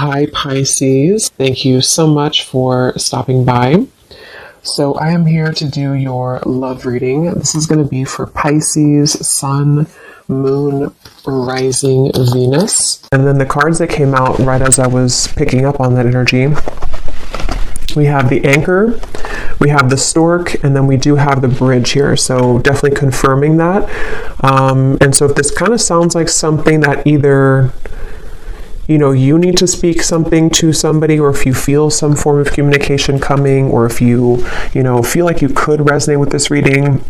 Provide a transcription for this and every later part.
Hi, Pisces. Thank you so much for stopping by. So I am here to do your love reading. This is going to be for Pisces, Sun, Moon, Rising, Venus. And then the cards that came out right as I was picking up on that energy, we have the Anchor, we have the Stork, and then we do have the Bridge here. So definitely confirming that. And so if this kind of sounds like something that either you need to speak something to somebody, or if you feel some form of communication coming, or if you feel like you could resonate with this reading,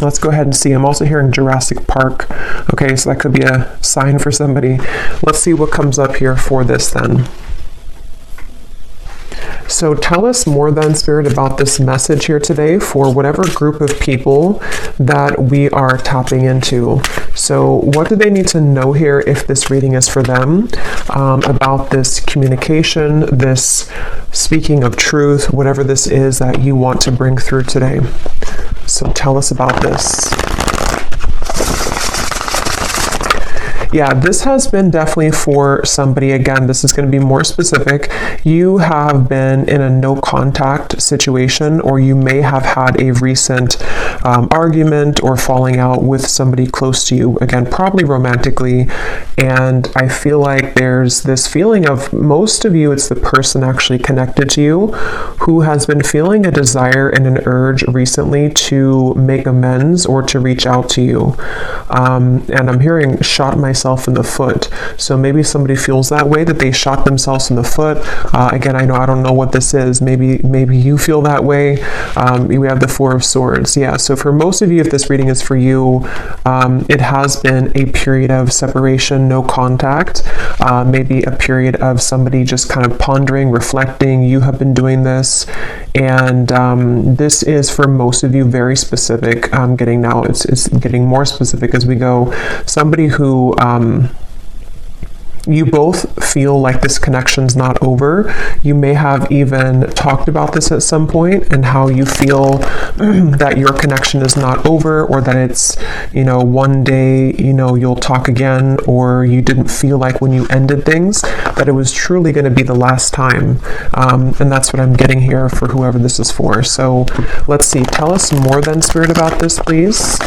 let's go ahead and see. I'm also hearing Jurassic Park. Okay, so that could be a sign for somebody. Let's see what comes up here for this then. So tell us more then, Spirit, about this message here today for whatever group of people that we are tapping into. So what do they need to know here if this reading is for them, about this communication, this speaking of truth, whatever this is that you want to bring through today. So tell us about this. Yeah, this has been definitely for somebody. Again, this is going to be more specific. You have been in a no contact situation, or you may have had a recent argument or falling out with somebody close to you. Again, probably romantically. And I feel like there's this feeling of, most of you, it's the person actually connected to you who has been feeling a desire and an urge recently to make amends or to reach out to you. And I'm hearing shot myself in the foot. So maybe somebody feels that way, that they shot themselves in the foot. Again, I don't know what this is. Maybe you feel that way. We have the Four of Swords. Yeah. So for most of you, if this reading is for you, it has been a period of separation, no contact. Maybe a period of somebody just kind of pondering, reflecting. You have been doing this, and this is for most of you very specific. I'm getting now. It's getting more specific as we go. Somebody who you both feel like this connection's not over. You may have even talked about this at some point, and how you feel that your connection is not over, or that it's, one day, you'll talk again, or you didn't feel like when you ended things that it was truly going to be the last time. And that's what I'm getting here for whoever this is for. So let's see. Tell us more then, Spirit, about this, please.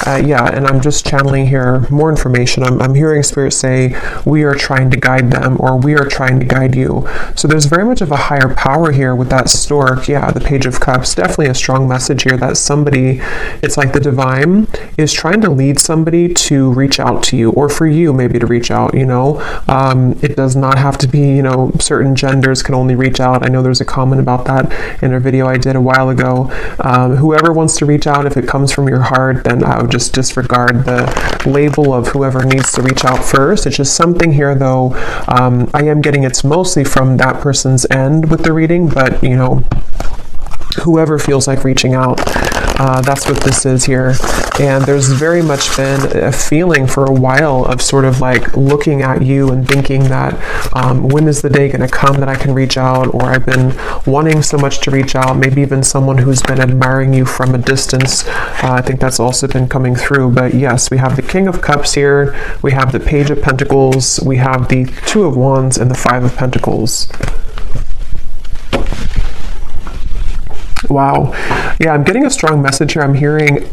And I'm just channeling here more information. I'm hearing Spirit say, we are trying to guide them, or we are trying to guide you. So there's very much of a higher power here with that Stork. Yeah, the Page of Cups, definitely a strong message here that somebody, it's like the divine is trying to lead somebody to reach out to you, or for you maybe to reach out, It does not have to be, certain genders can only reach out. I know there's a comment about that in a video I did a while ago. Whoever wants to reach out, if it comes from your heart, then I would just disregard the label of whoever needs to reach out first. It's just something here, though. I am getting it's mostly from that person's end with the reading, but whoever feels like reaching out, that's what this is here. And there's very much been a feeling for a while of sort of like looking at you and thinking that when is the day going to come that I can reach out, or I've been wanting so much to reach out. Maybe even someone who's been admiring you from a distance. I think that's also been coming through. But yes, we have the King of Cups here, we have the Page of Pentacles, we have the Two of Wands, and the Five of Pentacles. Wow. Yeah, I'm getting a strong message here. I'm hearing,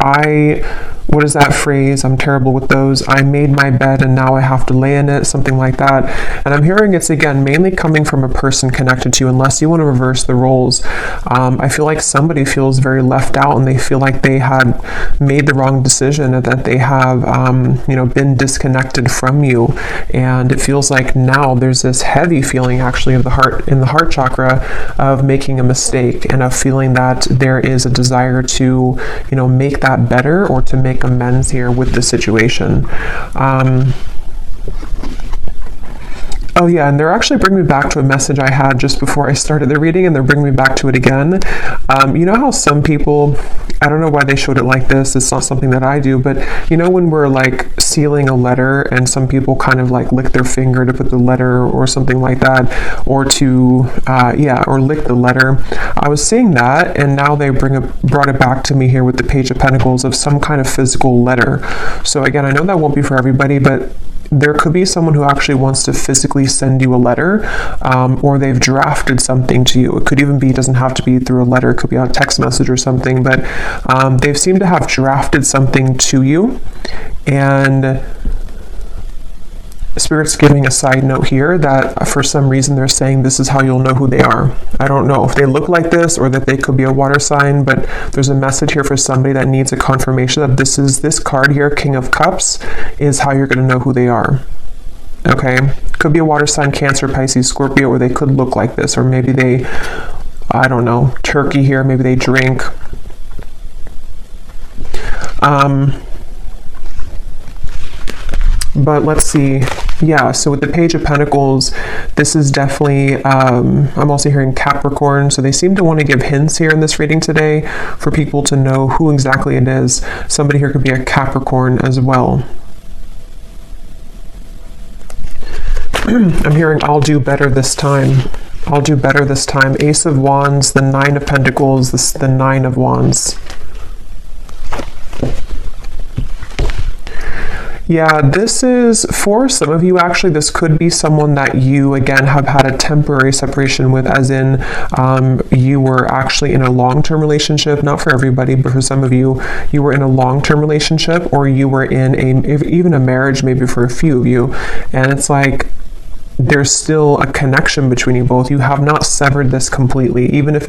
what is that phrase? I'm terrible with those. I made my bed and now I have to lay in it, something like that. And I'm hearing it's, again, mainly coming from a person connected to you, unless you want to reverse the roles. I feel like somebody feels very left out, and they feel like they had made the wrong decision, and that they have, been disconnected from you. And it feels like now there's this heavy feeling actually of the heart, in the heart chakra, of making a mistake, and of feeling that there is a desire to, make that better, or to make amends here with the situation. Oh yeah, and they're actually bringing me back to a message I had just before I started the reading, and they're bringing me back to it again. You know how some people, I don't know why they showed it like this, it's not something that I do, but when we're like sealing a letter, and some people kind of like lick their finger to put the letter, or something like that, or to, or lick the letter. I was seeing that, and now they brought it back to me here with the Page of Pentacles, of some kind of physical letter. So again, I know that won't be for everybody, but there could be someone who actually wants to physically send you a letter, or they've drafted something to you. It could even be, doesn't have to be through a letter, it could be a text message or something, but they've seemed to have drafted something to you. And Spirit's giving a side note here that for some reason they're saying this is how you'll know who they are. I don't know if they look like this or that they could be a water sign, but there's a message here for somebody that needs a confirmation that this card here, King of Cups, is how you're going to know who they are. Okay? Could be a water sign, Cancer, Pisces, Scorpio, or they could look like this, or maybe they, I don't know, Turkey here, maybe they drink. But let's see. Yeah, so with the Page of Pentacles, this is definitely, I'm also hearing Capricorn, so they seem to want to give hints here in this reading today for people to know who exactly it is. Somebody here could be a Capricorn as well. I'm hearing, I'll do better this time. I'll do better this time. Ace of Wands, the Nine of Pentacles, the Nine of Wands. Yeah, this is, for some of you, actually, this could be someone that you, again, have had a temporary separation with, as in you were actually in a long-term relationship. Not for everybody, but for some of you, you were in a long-term relationship, or you were in even a marriage, maybe for a few of you. And it's like, there's still a connection between you both. You have not severed this completely, even if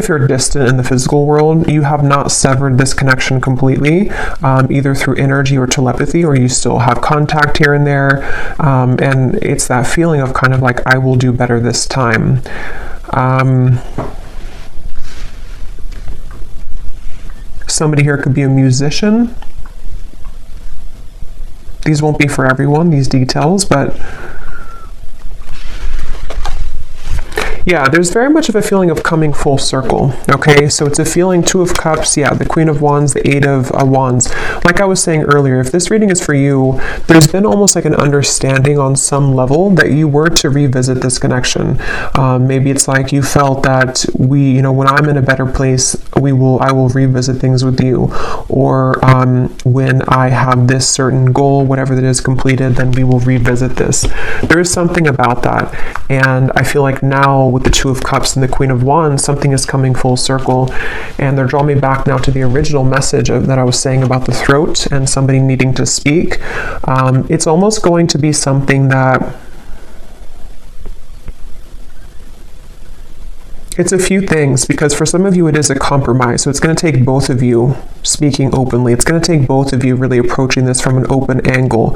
you're distant in the physical world, you have not severed this connection completely, either through energy or telepathy, or you still have contact here and there. And it's that feeling of kind of like, I will do better this time. Somebody here could be a musician. These won't be for everyone, these details, but yeah, there's very much of a feeling of coming full circle, okay? So it's a feeling, Two of Cups, yeah, the Queen of Wands, the Eight of Wands. Like I was saying earlier, if this reading is for you, there's been almost like an understanding on some level that you were to revisit this connection. Maybe it's like you felt that when I'm in a better place, I will revisit things with you. Or when I have this certain goal, whatever that is completed, then we will revisit this. There is something about that. And I feel like now, with the Two of Cups and the Queen of Wands, something is coming full circle, and they're drawing me back now to the original message that I was saying about the throat and somebody needing to speak. It's almost going to be something that it's a few things, because for some of you it is a compromise. So it's going to take both of you speaking openly. It's going to take both of you really approaching this from an open angle.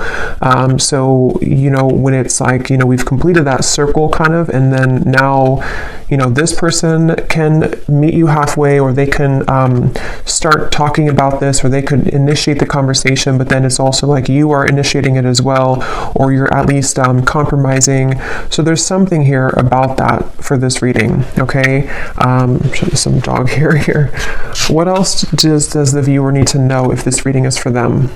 So, when it's like, we've completed that circle kind of, and then now, this person can meet you halfway, or they can start talking about this, or they could initiate the conversation, but then it's also like you are initiating it as well, or you're at least compromising. So there's something here about that for this reading, okay? Show you some dog hair here. What else does the viewer need to know if this reading is for them?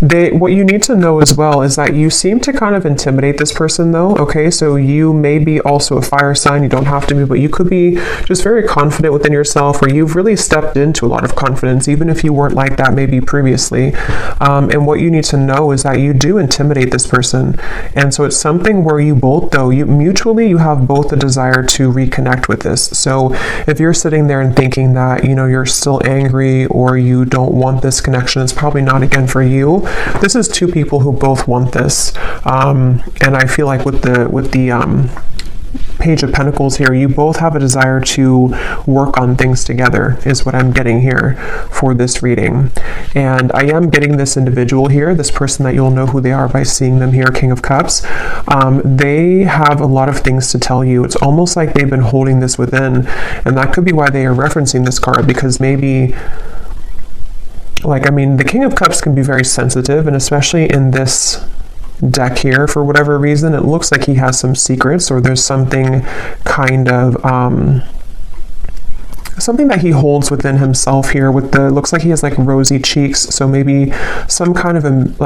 What you need to know as well is that you seem to kind of intimidate this person, though, okay? So you may be also a fire sign, you don't have to be, but you could be just very confident within yourself, or you've really stepped into a lot of confidence, even if you weren't like that maybe previously. And what you need to know is that you do intimidate this person. And so it's something where you both, though, you have both a desire to reconnect with this. So if you're sitting there and thinking that, you're still angry, or you don't want this connection, it's probably not, again, for you. This is two people who both want this, and I feel like with the Page of Pentacles here, you both have a desire to work on things together, is what I'm getting here for this reading. And I am getting this individual here, this person that you'll know who they are by seeing them here, King of Cups. They have a lot of things to tell you. It's almost like they've been holding this within, and that could be why they are referencing this card, because maybe, the King of Cups can be very sensitive, and especially in this deck here, for whatever reason, it looks like he has some secrets, or there's something kind of something that he holds within himself here. Looks like he has like rosy cheeks, so maybe some kind of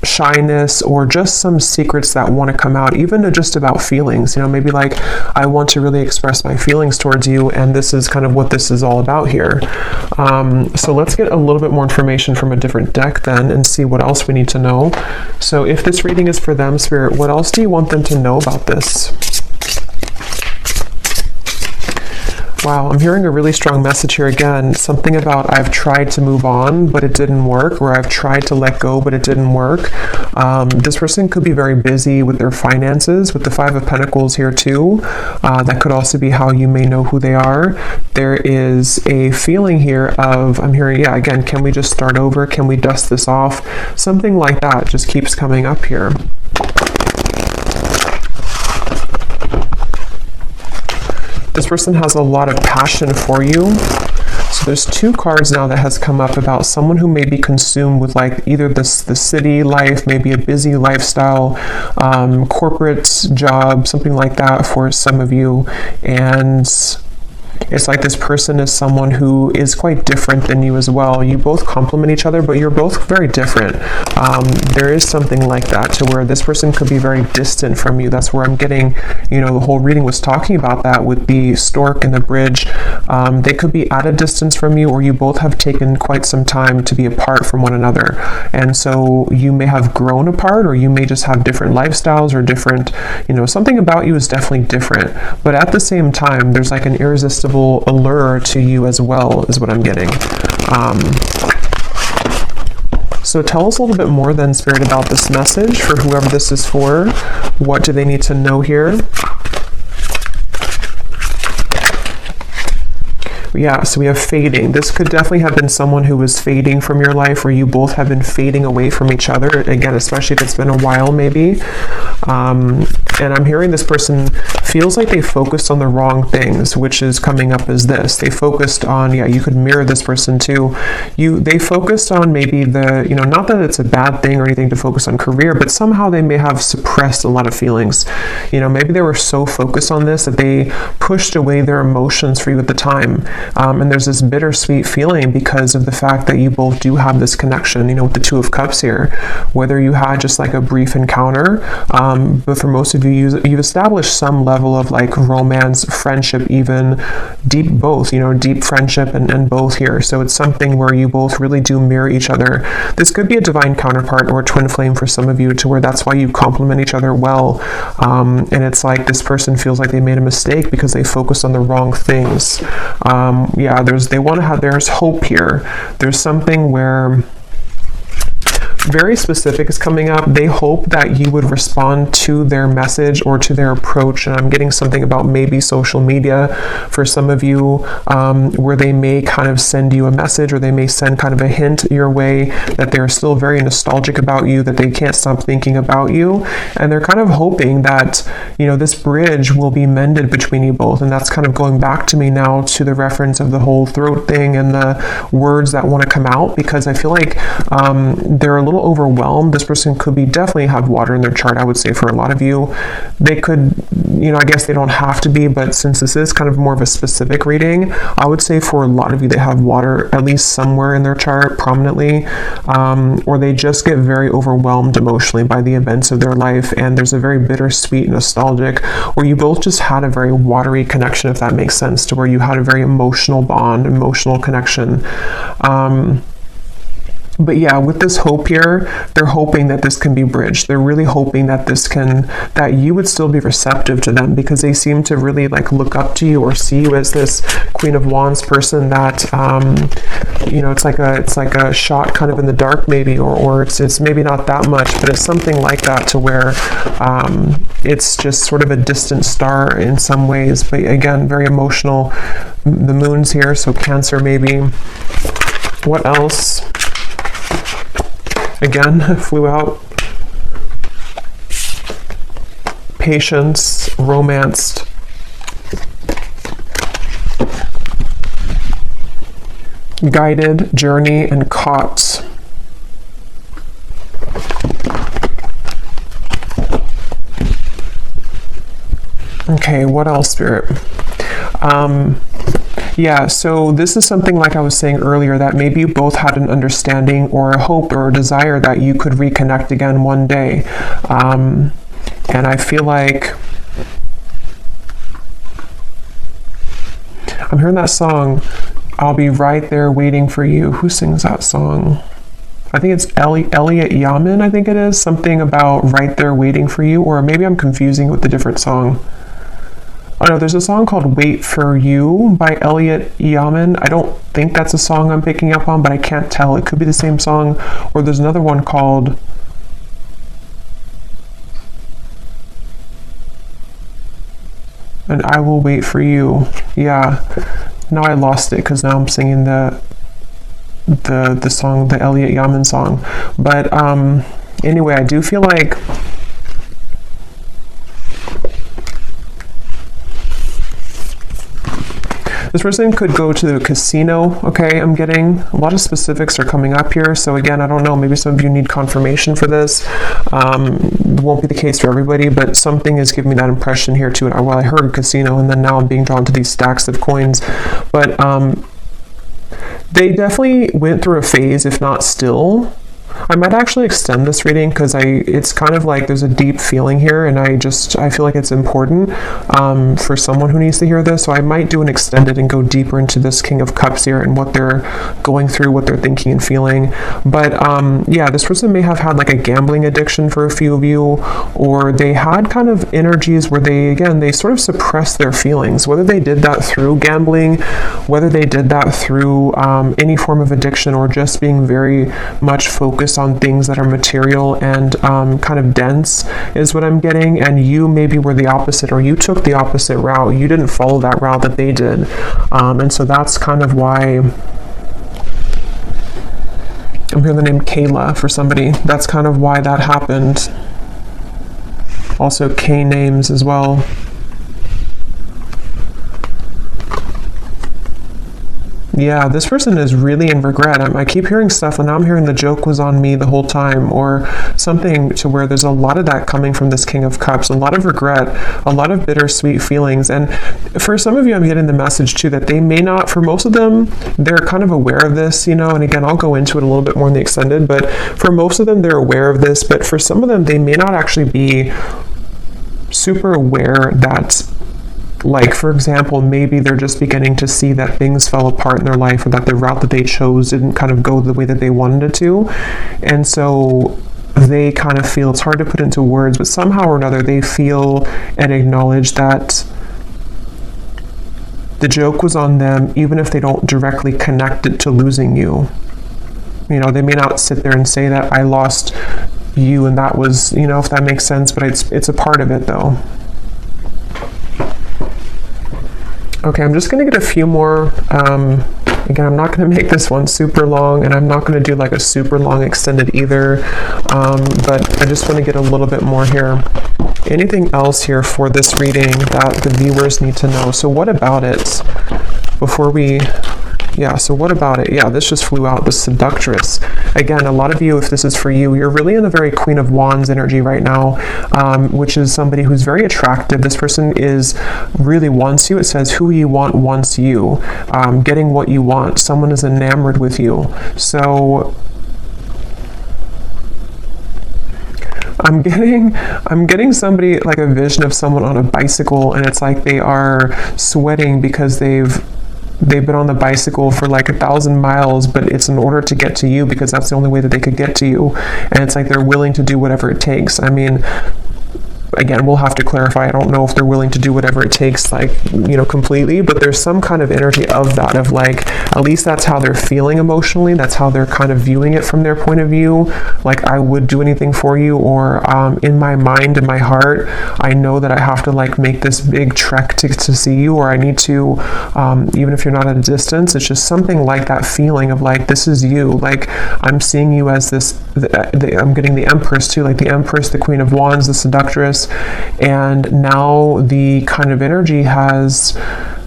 shyness or just some secrets that want to come out, even just about feelings. Maybe like, I want to really express my feelings towards you, and this is kind of what this is all about here. So let's get a little bit more information from a different deck then and see what else we need to know. So if this reading is for them, Spirit, what else do you want them to know about this? Wow, I'm hearing a really strong message here again. Something about I've tried to move on, but it didn't work, or I've tried to let go, but it didn't work. This person could be very busy with their finances, with the Five of Pentacles here too. That could also be how you may know who they are. There is a feeling here of, I'm hearing, yeah, again, can we just start over? Can we dust this off? Something like that just keeps coming up here. This person has a lot of passion for you. So there's two cards now that has come up about someone who may be consumed with like either the city life, maybe a busy lifestyle, corporate job, something like that for some of you. And it's like this person is someone who is quite different than you as well. You both complement each other, but you're both very different. There is something like that to where this person could be very distant from you. That's where I'm getting, the whole reading was talking about that with the stork and the bridge. They could be at a distance from you, or you both have taken quite some time to be apart from one another. And so you may have grown apart, or you may just have different lifestyles or different, something about you is definitely different. But at the same time, there's like an irresistible allure to you as well, is what I'm getting. So tell us a little bit more then, Spirit, about this message for whoever this is for. What do they need to know here? Yeah, so we have fading. This could definitely have been someone who was fading from your life, or you both have been fading away from each other. Again, especially if it's been a while, maybe. And I'm hearing this person feels like they focused on the wrong things, which is coming up as this. They focused on, yeah, you could mirror this person too. They focused on maybe the, not that it's a bad thing or anything to focus on career, but somehow they may have suppressed a lot of feelings. Maybe they were so focused on this that they pushed away their emotions for you at the time. And there's this bittersweet feeling because of the fact that you both do have this connection, with the Two of Cups here. Whether you had just like a brief encounter, but for most of you, you've established some level of like romance, friendship, even deep both, deep friendship and both here. So it's something where you both really do mirror each other. This could be a divine counterpart or a twin flame for some of you, to where that's why you complement each other well. And it's like this person feels like they made a mistake because they focused on the wrong things. There's hope here. There's something where very specific is coming up. They hope that you would respond to their message or to their approach. And I'm getting something about maybe social media for some of you, where they may kind of send you a message, or they may send kind of a hint your way that they're still very nostalgic about you, that they can't stop thinking about you. And they're kind of hoping that, this bridge will be mended between you both. And that's kind of going back to me now to the reference of the whole throat thing and the words that want to come out, because I feel like they're a little overwhelmed. This person could be definitely have water in their chart, I would say, for a lot of you. They could, I guess they don't have to be, but since this is kind of more of a specific reading, I would say for a lot of you, they have water at least somewhere in their chart prominently, or they just get very overwhelmed emotionally by the events of their life, and there's a very bittersweet, nostalgic, or you both just had a very watery connection, if that makes sense, to where you had a very emotional bond, emotional connection. But yeah, with this hope here, they're hoping that this can be bridged. They're really hoping that that you would still be receptive to them, because they seem to really like look up to you or see you as this Queen of Wands person that, it's like a shot kind of in the dark maybe, or it's maybe not that much, but it's something like that, to where it's just sort of a distant star in some ways. But again, very emotional. The moon's here, so Cancer maybe. What else? Again, flew out. Patience, romanced. Guided, journey, and caught. Okay, what else, Spirit? Yeah, so this is something like I was saying earlier, that maybe you both had an understanding or a hope or a desire that you could reconnect again one day. And I feel like I'm hearing that song, I'll Be Right There Waiting for You. Who sings that song? I think it's Elliot Yamin, I think it is. Something about Right There Waiting for You, or maybe I'm confusing with a different song. Oh no, there's a song called Wait for You by Elliot Yamin. I don't think that's a song I'm picking up on, but I can't tell. It could be the same song. Or there's another one called And I Will Wait for You. Yeah. Now I lost it because now I'm singing the song, the Elliot Yamin song. But anyway, I do feel like this person could go to the casino, okay? I'm getting a lot of specifics are coming up here. So again, I don't know, maybe some of you need confirmation for this. It won't be the case for everybody, but something is giving me that impression here too. Well, I heard casino, and then now I'm being drawn to these stacks of coins. But they definitely went through a phase, if not still. I might actually extend this reading because it's kind of like there's a deep feeling here, and I feel like it's important for someone who needs to hear this. So I might do an extended and go deeper into this King of Cups here and what they're going through, what they're thinking and feeling. But yeah, this person may have had like a gambling addiction for a few of you, or they had kind of energies where they sort of suppressed their feelings, whether they did that through gambling, whether they did that through any form of addiction, or just being very much focused on things that are material and kind of dense is what I'm getting. And you maybe were the opposite, or you took the opposite route. You didn't follow that route that they did. And so that's kind of why I'm hearing the name Kayla for somebody. That's kind of why that happened. Also K names as well. Yeah, this person is really in regret. I keep hearing stuff, and now I'm hearing the joke was on me the whole time, or something to where there's a lot of that coming from this King of Cups, a lot of regret, a lot of bittersweet feelings. And for some of you, I'm getting the message too that they may not, for most of them, they're kind of aware of this, you know, and again, I'll go into it a little bit more in the extended, but for most of them, they're aware of this, but for some of them, they may not actually be super aware that, like, for example, maybe they're just beginning to see that things fell apart in their life, or that the route that they chose didn't kind of go the way that they wanted it to. And so they kind of feel, it's hard to put into words, but somehow or another they feel and acknowledge that the joke was on them, even if they don't directly connect it to losing you. You know, they may not sit there and say that I lost you and that was, you know, if that makes sense, but it's a part of it though. Okay, I'm just going to get a few more. Again, I'm not going to make this one super long, and I'm not going to do like a super long extended either, but I just want to get a little bit more here. Anything else here for this reading that the viewers need to know? So what about it before we... Yeah, so what about it? Yeah, this just flew out, the Seductress. Again, a lot of you, if this is for you, you're really in a very Queen of Wands energy right now, which is somebody who's very attractive. This person really wants you. It says, who you want wants you. Getting what you want. Someone is enamored with you. So I'm getting somebody, like a vision of someone on a bicycle, and it's like they are sweating because they've been on the bicycle for like 1,000 miles, but it's in order to get to you because that's the only way that they could get to you. And it's like they're willing to do whatever it takes. I mean, again, we'll have to clarify. I don't know if they're willing to do whatever it takes, like, you know, completely, but there's some kind of energy of that, of like, at least that's how they're feeling emotionally. That's how they're kind of viewing it from their point of view. Like, I would do anything for you, or in my mind, in my heart, I know that I have to like make this big trek to see you, or I need to, even if you're not at a distance, it's just something like that feeling of like, this is you. Like, I'm seeing you as this, I'm getting the Empress too, like the Empress, the Queen of Wands, the Seductress. And now the kind of energy has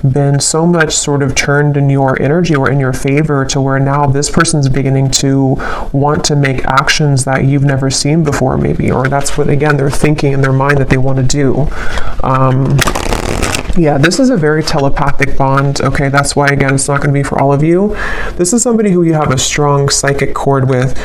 been so much sort of turned in your energy or in your favor, to where now this person's beginning to want to make actions that you've never seen before, maybe, or that's what, again, they're thinking in their mind that they want to do. Yeah, this is a very telepathic bond. Okay, that's why, again, it's not going to be for all of you. This is somebody who you have a strong psychic cord with.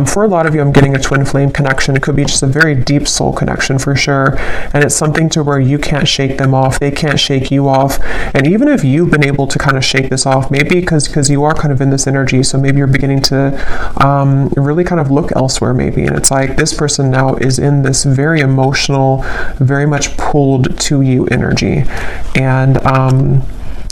For a lot of you, I'm getting a twin flame connection. It could be just a very deep soul connection for sure. And it's something to where you can't shake them off. They can't shake you off. And even if you've been able to kind of shake this off, maybe because you are kind of in this energy, so maybe you're beginning to really kind of look elsewhere maybe. And it's like this person now is in this very emotional, very much pulled to you energy. And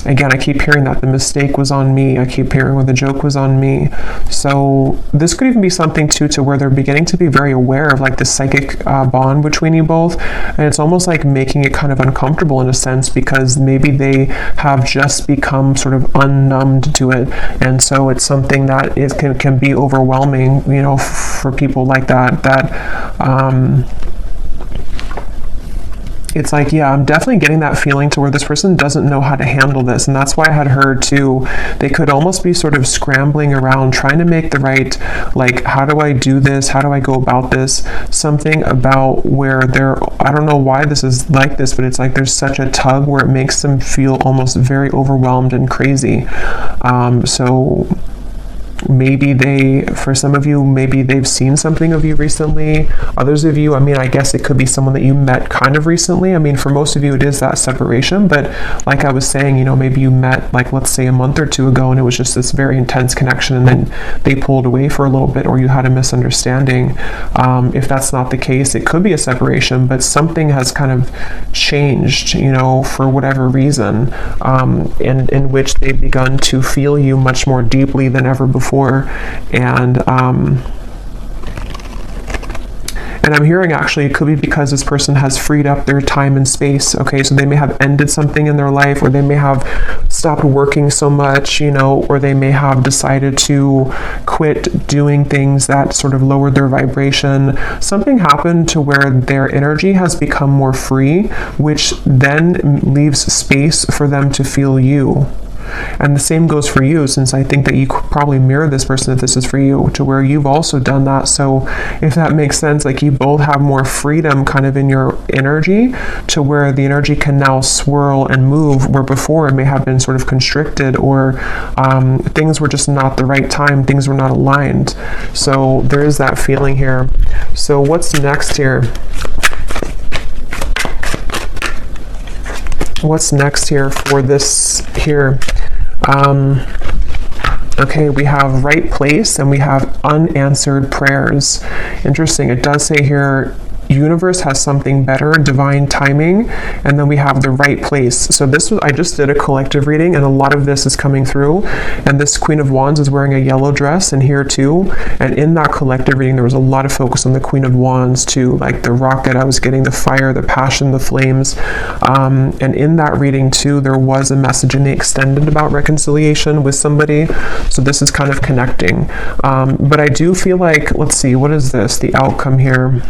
again, I keep hearing that the mistake was on me. I keep hearing where the joke was on me. So this could even be something too, to where they're beginning to be very aware of like the psychic bond between you both. And it's almost like making it kind of uncomfortable in a sense, because maybe they have just become sort of unnumbed to it. And so it's something that can be overwhelming, you know, for people like that, it's like, yeah, I'm definitely getting that feeling to where this person doesn't know how to handle this. And that's why I had heard too, they could almost be sort of scrambling around trying to make the right, like, how do I do this? How do I go about this? Something about where I don't know why this is like this, but it's like there's such a tug where it makes them feel almost very overwhelmed and crazy. So maybe for some of you, maybe they've seen something of you recently. Others of you, I mean, I guess it could be someone that you met kind of recently. I mean, for most of you, it is that separation. But like I was saying, you know, maybe you met, like, let's say a month or two ago, and it was just this very intense connection, and then they pulled away for a little bit, or you had a misunderstanding. If that's not the case, it could be a separation, but something has kind of changed, you know, for whatever reason, in which they've begun to feel you much more deeply than ever before. And I'm hearing actually it could be because this person has freed up their time and space. Okay, so they may have ended something in their life, or they may have stopped working so much, you know, or they may have decided to quit doing things that sort of lowered their vibration. Something happened to where their energy has become more free, which then leaves space for them to feel you. And the same goes for you, since I think that you could probably mirror this person if this is for you, to where you've also done that. So if that makes sense, like you both have more freedom kind of in your energy, to where the energy can now swirl and move, where before it may have been sort of constricted, or things were just not the right time, things were not aligned. So there is that feeling here. So what's next here? What's next here for this here? Okay, we have right place and we have unanswered prayers. Interesting. It does say here, universe has something better, divine timing, and then we have the right place. So I just did a collective reading, and a lot of this is coming through, and this Queen of Wands is wearing a yellow dress, and here too, and in that collective reading there was a lot of focus on the Queen of Wands too, like the rocket I was getting, the fire, the passion, the flames, and in that reading too there was a message in the extended about reconciliation with somebody. So this is kind of connecting, but I do feel like, let's see, what is this, the outcome here?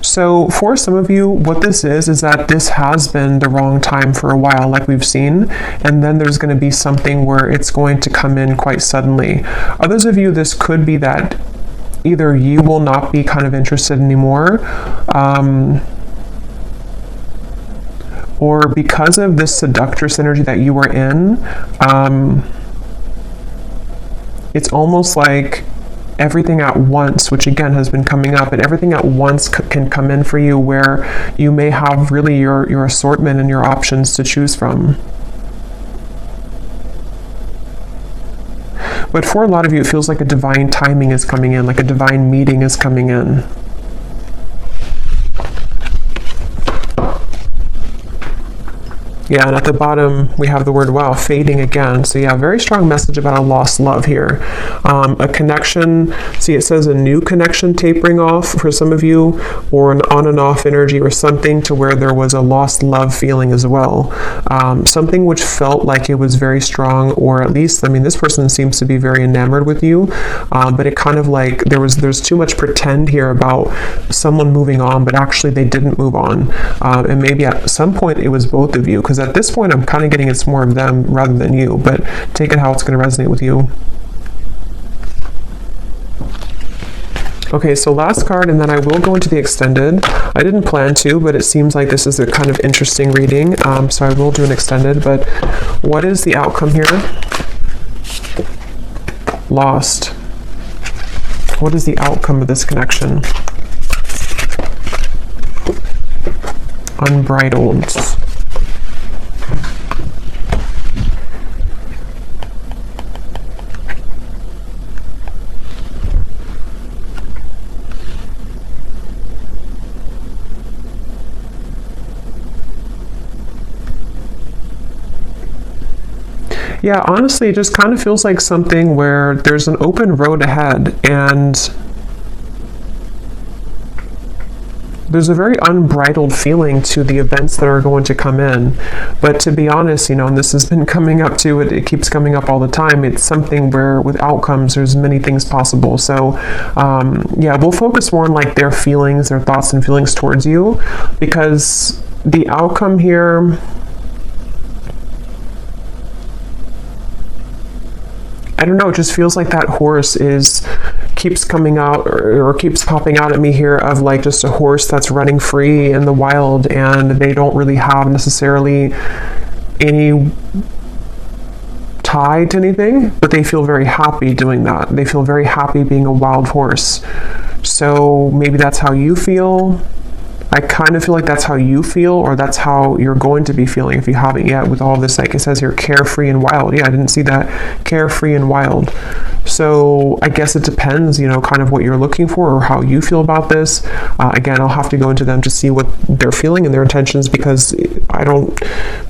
So for some of you, what this is that this has been the wrong time for a while, like we've seen, and then there's going to be something where it's going to come in quite suddenly. Others of you, this could be that either you will not be kind of interested anymore, or because of this seductress energy that you were in, it's almost like everything at once, which again has been coming up, and everything at once can come in for you, where you may have really your assortment and your options to choose from. But for a lot of you, it feels like a divine timing is coming in, like a divine meeting is coming in. Yeah, and at the bottom, we have the word, wow, fading again. So yeah, very strong message about a lost love here. A connection, see it says a new connection tapering off for some of you, or an on and off energy, or something to where there was a lost love feeling as well. Something which felt like it was very strong, or at least, I mean, this person seems to be very enamored with you, but it kind of like, there's too much pretend here about someone moving on, but actually they didn't move on. And maybe at some point it was both of you, because at this point I'm kind of getting it's more of them rather than you, but take it how it's going to resonate with you. Okay, so last card, and then I will go into the extended. I didn't plan to, but it seems like this is a kind of interesting reading, so I will do an extended. But what is the outcome here? Lost. What is the outcome of this connection? Unbridled. Yeah, honestly, it just kind of feels like something where there's an open road ahead, and there's a very unbridled feeling to the events that are going to come in. But to be honest, you know, and this has been coming up too, it keeps coming up all the time, it's something where with outcomes, there's many things possible. So yeah, we'll focus more on like their feelings, their thoughts and feelings towards you, because the outcome here, I don't know, it just feels like that horse keeps coming out or keeps popping out at me here of like just a horse that's running free in the wild, and they don't really have necessarily any tie to anything, but they feel very happy doing that. They feel very happy being a wild horse. So maybe that's how you feel. I kind of feel like that's how you feel, or that's how you're going to be feeling if you haven't yet, with all this, like it says here, carefree and wild. Yeah, I didn't see that, carefree and wild. So I guess it depends, you know, kind of what you're looking for or how you feel about this. Again, I'll have to go into them to see what they're feeling and their intentions, because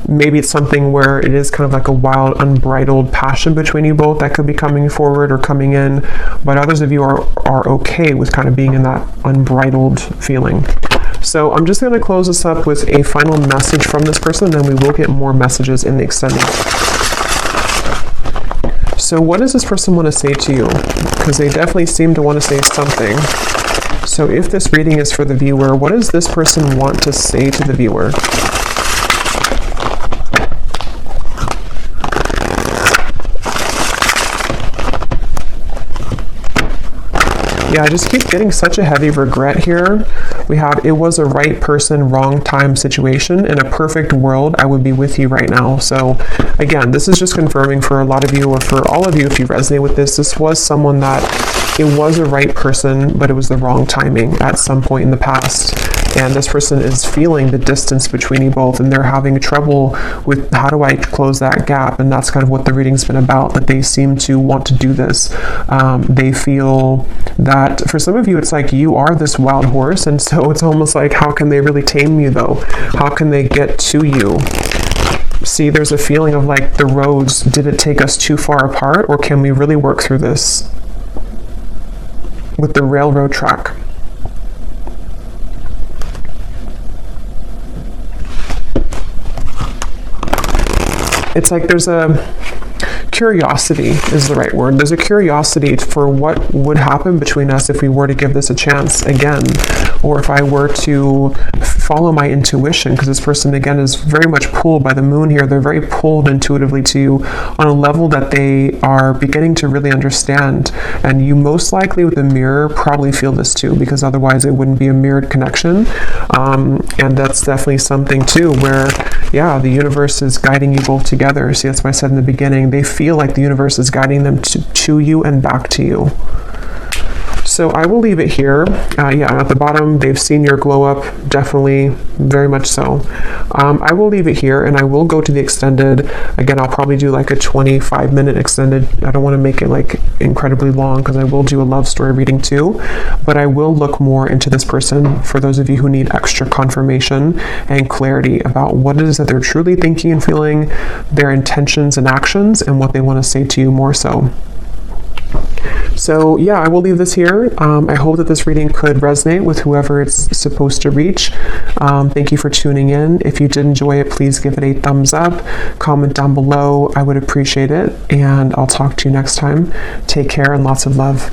maybe it's something where it is kind of like a wild, unbridled passion between you both that could be coming forward or coming in, but others of you are okay with kind of being in that unbridled feeling. So I'm just going to close this up with a final message from this person, and then we will get more messages in the extended. So what does this person want to say to you? Because they definitely seem to want to say something. So if this reading is for the viewer, what does this person want to say to the viewer? Yeah, I just keep getting such a heavy regret here. We have, it was a right person, wrong time situation. In a perfect world, I would be with you right now. So again, this is just confirming for a lot of you, or for all of you, if you resonate with this, this was someone that it was a right person, but it was the wrong timing at some point in the past. And this person is feeling the distance between you both, and they're having trouble with how do I close that gap. And that's kind of what the reading's been about, that they seem to want to do this. They feel that for some of you, it's like you are this wild horse, and so it's almost like, how can they really tame you though? How can they get to you? See, there's a feeling of like the roads, did it take us too far apart, or can we really work through this with the railroad track? It's like there's a curiosity is the right word. There's a curiosity for what would happen between us if we were to give this a chance again, or if I were to follow my intuition, because this person again is very much pulled by the moon here. They're very pulled intuitively to you on a level that they are beginning to really understand. And you most likely with the mirror probably feel this too, because otherwise it wouldn't be a mirrored connection. And that's definitely something too where, yeah, the universe is guiding you both together. See, that's why I said in the beginning, they feel like the universe is guiding them to you and back to you. So I will leave it here. Yeah, at the bottom, they've seen your glow up, definitely, very much so. I will leave it here, and I will go to the extended. Again, I'll probably do like a 25-minute extended. I don't want to make it like incredibly long, because I will do a love story reading too, but I will look more into this person for those of you who need extra confirmation and clarity about what it is that they're truly thinking and feeling, their intentions and actions, and what they want to say to you more so. So yeah, I will leave this here. I hope that this reading could resonate with whoever it's supposed to reach. Thank you for tuning in. If you did enjoy it, please give it a thumbs up, comment down below. I would appreciate it, and I'll talk to you next time. Take care and lots of love.